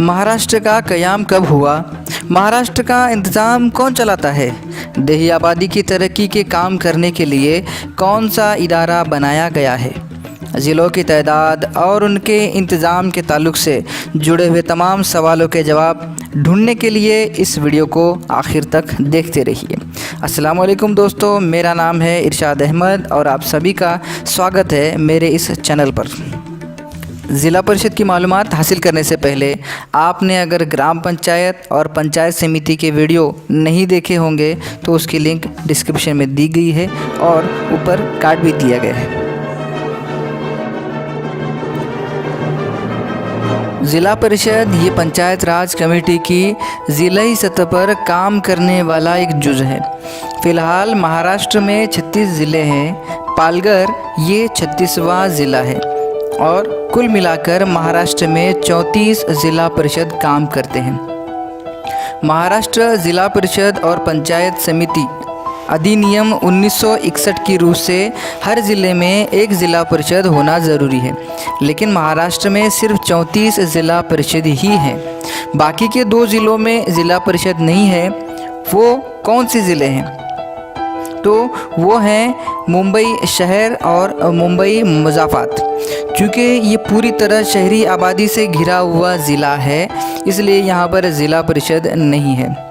महाराष्ट्र का क़याम कब हुआ? महाराष्ट्र का इंतज़ाम कौन चलाता है? देही आबादी की तरक्की के काम करने के लिए कौन सा इदारा बनाया गया है? ज़िलों की तादाद और उनके इंतज़ाम के ताल्लुक़ से जुड़े हुए तमाम सवालों के जवाब ढूंढने के लिए इस वीडियो को आखिर तक देखते रहिए। अस्सलाम वालेकुम दोस्तों, मेरा नाम है इरशाद अहमद और आप सभी का स्वागत है मेरे इस चैनल पर। ज़िला परिषद की मालूमात हासिल करने से पहले आपने अगर ग्राम पंचायत और पंचायत समिति के वीडियो नहीं देखे होंगे तो उसकी लिंक डिस्क्रिप्शन में दी गई है और ऊपर कार्ड भी दिया गया है। ज़िला परिषद ये पंचायत राज कमेटी की ज़िलाई सतह पर काम करने वाला एक जुज़ है। फ़िलहाल महाराष्ट्र में 36 ज़िले हैं। पालघर ये 36वां ज़िला है और कुल मिलाकर महाराष्ट्र में 34 ज़िला परिषद काम करते हैं। महाराष्ट्र ज़िला परिषद और पंचायत समिति अधिनियम 1961 की रूह से हर ज़िले में एक ज़िला परिषद होना ज़रूरी है, लेकिन महाराष्ट्र में सिर्फ 34 ज़िला परिषद ही हैं। बाकी के 2 ज़िलों में ज़िला परिषद नहीं है। वो कौन से ज़िले हैं? तो वो हैं मुंबई शहर और मुंबई मुज़ाफ़ात। चूँकि ये पूरी तरह शहरी आबादी से घिरा हुआ ज़िला है, इसलिए यहाँ पर ज़िला परिषद नहीं है।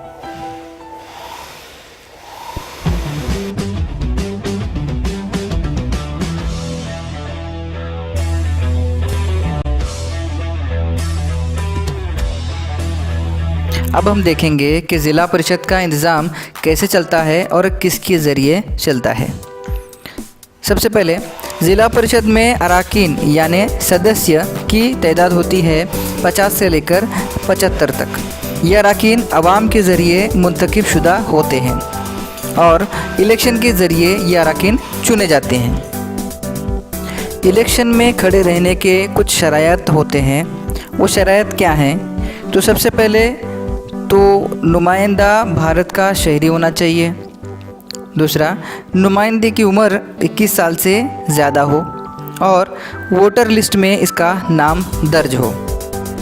अब हम देखेंगे कि ज़िला परिषद का इंतज़ाम कैसे चलता है और किसके ज़रिए चलता है। सबसे पहले ज़िला परिषद में अराकीन यानि सदस्य की तादाद होती है 50 से लेकर 75 तक। ये अराकीन अवाम के ज़रिए मुंतखब शुदा होते हैं और इलेक्शन के ज़रिए ये अराकीन चुने जाते हैं। इलेक्शन में खड़े रहने के कुछ शराइत होते हैं। वो शराइत क्या हैं? तो सबसे पहले तो नुमाइंदा भारत का शहरी होना चाहिए। दूसरा, नुमाइंदे की उम्र 21 साल से ज़्यादा हो और वोटर लिस्ट में इसका नाम दर्ज हो।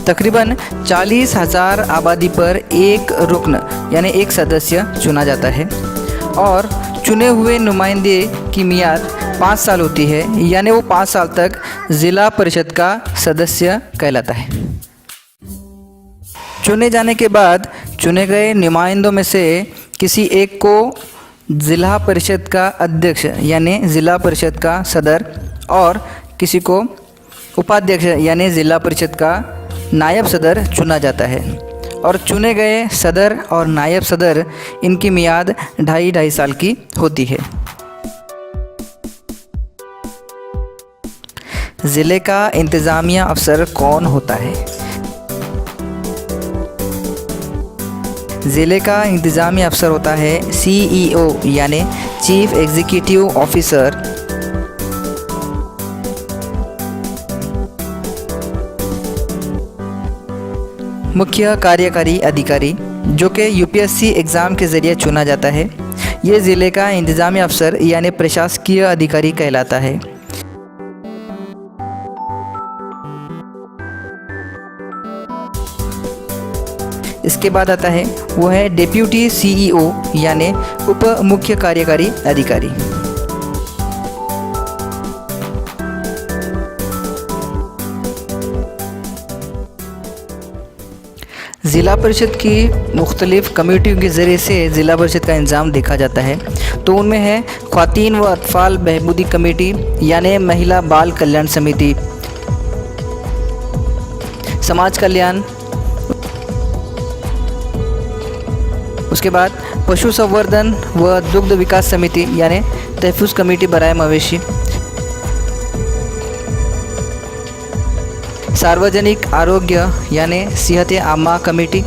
तकरीबन 40,000 आबादी पर एक रुकन यानी एक सदस्य चुना जाता है और चुने हुए नुमाइंदे की मियाद 5 साल होती है, यानी वो 5 साल तक ज़िला परिषद का सदस्य कहलाता है। चुने जाने के बाद चुने गए नुमाइंदों में से किसी एक को ज़िला परिषद का अध्यक्ष यानी ज़िला परिषद का सदर और किसी को उपाध्यक्ष यानी ज़िला परिषद का नायब सदर चुना जाता है। और चुने गए सदर और नायब सदर इनकी मियाद 2.5 साल की होती है। ज़िले का इंतज़ामिया अफसर कौन होता है? ज़िले का इंतज़ामी अफसर होता है CEO यानी चीफ एग्जीक्यूटिव ऑफिसर। मुख्य कार्यकारी अधिकारी जो कि UPSC एग्ज़ाम के ज़रिए चुना जाता है, ये ज़िले का इंतज़ामी अफसर यानी प्रशासकीय अधिकारी कहलाता है। इसके बाद आता है वो है डेप्यूटी CEO यानी उप मुख्य कार्यकारी अधिकारी। ज़िला परिषद की मुख्तलिफ़ कमेटियों के ज़रिए से ज़िला परिषद का इंतज़ाम देखा जाता है। तो उनमें है ख़वातीन व अतफ़ाल बहबूदी कमेटी यानी महिला बाल कल्याण समिति, समाज कल्याण, उसके बाद पशु संवर्धन व दुग्ध विकास समिति यानी तहफ़्फ़ुज़ कमेटी बराए मवेशी, सार्वजनिक आरोग्य यानी सेहत आमा कमेटी,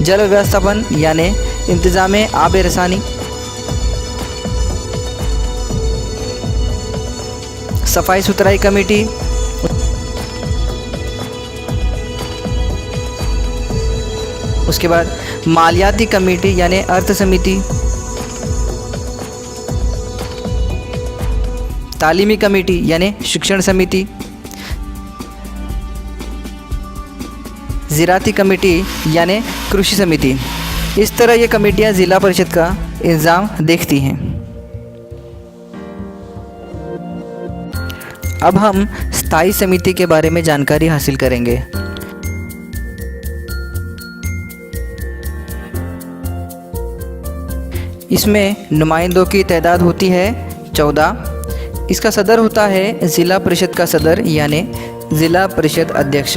जल व्यवस्थापन यानी इंतज़ाम आब रसानी, सफाई सुथराई कमेटी, उसके बाद मालियाती कमेटी यानी अर्थ समिति, तालीमी कमेटी यानी शिक्षण समिति, ज़राअती कमेटी यानी कृषि समिति। इस तरह ये कमेटियाँ ज़िला परिषद का इंतज़ाम देखती हैं। अब हम स्थायी समिति के बारे में जानकारी हासिल करेंगे। इसमें नुमाइंदों की तादाद होती है 14। इसका सदर होता है ज़िला परिषद का सदर यानी ज़िला परिषद अध्यक्ष।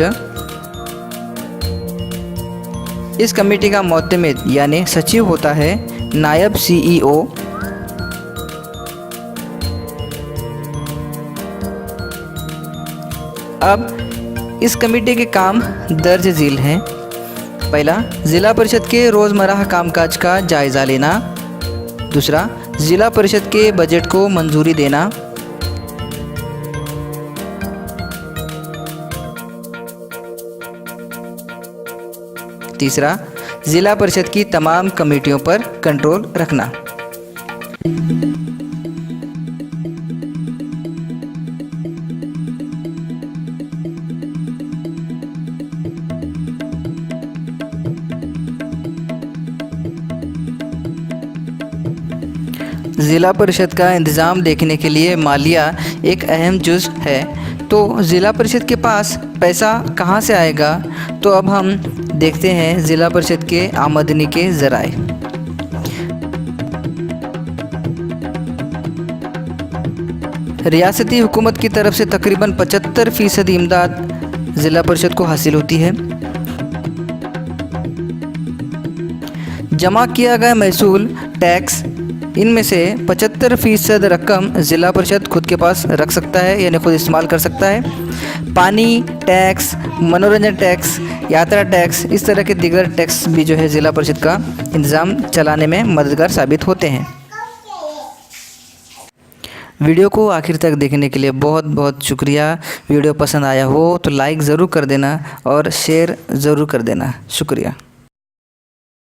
इस कमेटी का मुअत्तमिद यानी सचिव होता है नायब CEO। अब इस कमेटी के काम दर्ज झील हैं। पहला, ज़िला परिषद के रोज़मर्रा कामकाज का जायज़ा लेना। दूसरा, ज़िला परिषद के बजट को मंजूरी देना। तीसरा, ज़िला परिषद की तमाम कमेटियों पर कंट्रोल रखना। ज़िला परिषद का इंतज़ाम देखने के लिए मालिया एक अहम जुज़ है। तो ज़िला परिषद के पास पैसा कहाँ से आएगा? तो अब हम देखते हैं ज़िला परिषद के आमदनी के ज़राए। रियासती हुकूमत की तरफ से तकरीबन 75% इमदाद ज़िला परिषद को हासिल होती है। जमा किया गया महसूल टैक्स, इनमें से 75% रकम ज़िला परिषद खुद के पास रख सकता है यानी खुद इस्तेमाल कर सकता है। पानी टैक्स, मनोरंजन टैक्स, यात्रा टैक्स, इस तरह के दीगर टैक्स भी जो है ज़िला परिषद का इंतज़ाम चलाने में मददगार साबित होते हैं। वीडियो को आखिर तक देखने के लिए बहुत बहुत शुक्रिया। वीडियो पसंद आया हो तो लाइक ज़रूर कर देना और शेयर ज़रूर कर देना। शुक्रिया।